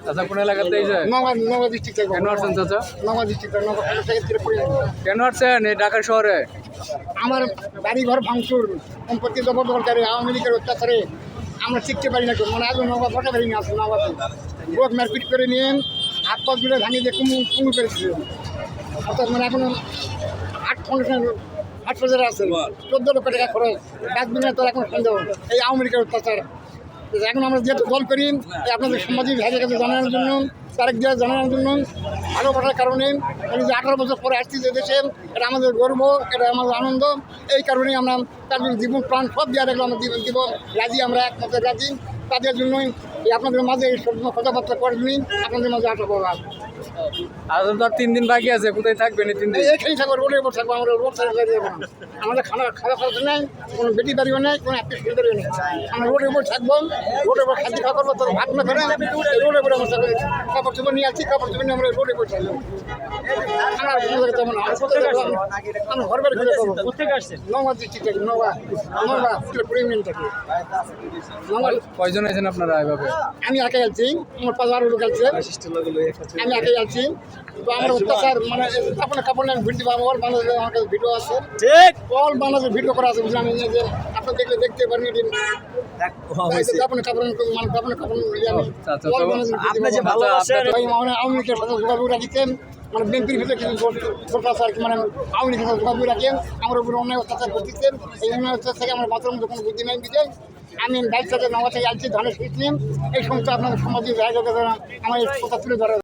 আচ্ছা কোন এলাকাতে এই যে নওগাঁ ডিস্ট্রিক্ট থেকে। কেন আসছেন চাচা? নওগাঁ ডিস্ট্রিক্ট নওগাঁ থেকে পড়ে যাবে। কেন আসছেন এই ঢাকা শহরে? আমার বাড়ি ঘর ভাঙচুর, সম্পত্তি জবরদখলকারী আওয়ামী লীগের অত্যাচারে আমরা শিখতে পারি না, মানে আগে নওগাঁ বসা পারি না। আসলে নওগাঁতে লোক মারপিট করে নিয়ে হাত পা জুড়ে ভাঙিয়ে দিয়ে কুমু করেছিল। অর্থাৎ মানে এখন আট ফাউন্ডেশন হাসপাতালে আছে, 14 লক্ষ টাকা খরচ, ডাস্টবিনে তো এখন সন্দেহ এই আওয়ামী লীগের অত্যাচার। এখন আমরা যেহেতু দল করি আপনাদের সামাজিক ভাইদের কাছে জানানোর জন্য, তারেক দিয়ে জানানোর জন্য, ভালোবাসার কারণে আমি যে 18 বছর পরে আসছি যে দেশে, এটা আমাদের গর্ব, এটা আমাদের আনন্দ। এই কারণেই আমরা তার জন্য জীবন প্রাণ সব দেওয়া দেখলাম, আমরা জীবন দিব রাজি, আমরা একমাত্র রাজি। তাদের জন্যই এই আপনাদের মাঝে এই সব কথাবার্তা করেনি, আপনাদের মাঝে আশা করলাম। আর তো 3 দিন বাকি আছে, কোথায় থাকবেন এই 3 দিন? এখানেই থাকবো, রোডের উপর থাকবো, আমরা রোড ছাড়া যাবো না। আমাদের খাওয়া খরচ নেই, কোনো বেটি বাড়িও নেই, কোনো আত্মীয় স্বজনও নেই। আমরা রোডের উপর থাকবো, রোডের উপর খাদ্য খাওয়া করবো, তো ভাত না করে রোডের উপরে আমরা থাকবো। কাপড় চোপড় নিয়ে আসছি, কাপড় চোপড় নিয়ে আমরা রোডের উপর থাকবো। আমরা কোনো জায়গায় যাবো না, আমরা ঘর বাড়ি খুঁজে পাবো। নওগাঁ ডিস্ট্রিক্ট থেকে, নওগাঁ প্রেগনেন্ট থাকি। কয়জন আছেন আপনারা এভাবে? আমি একাই আছি, আমার 5 লোক আছে, আমি একাই আছি। তো আমরা অত্যাচার মানে কাপড় নিয়ে ভিডিও পাবো, অল বাংলাদেশে আমার কাছে ভিডিও আছে, অল বাংলাদেশে ভিডিও করা আছে, বুঝলাম এই যে আপনার দেখলে দেখতে পারেন। আওয়ামী লীগের সাথে যোগাযোগ রাখিতেন, মানে বিএনপির ভিতরে কিছু ছোট আছে আর কি, মানে আওয়ামী লীগের সাথে যোগাযোগ রাখেন, আমার উপরে অন্যায় অত্যাচার করতেছেন। এই অন্যায় অত্যাচার থেকে আমার বাঁচার মতো কোনো বুদ্ধি নেই বিজয়। আমি বাইক সাথে নওগাঁ থেকে আসছি, ধানের শীত নিয়ে এই সমস্ত আপনাদের সামাজিক জায়গা আমার এই কথা তুলে ধরা।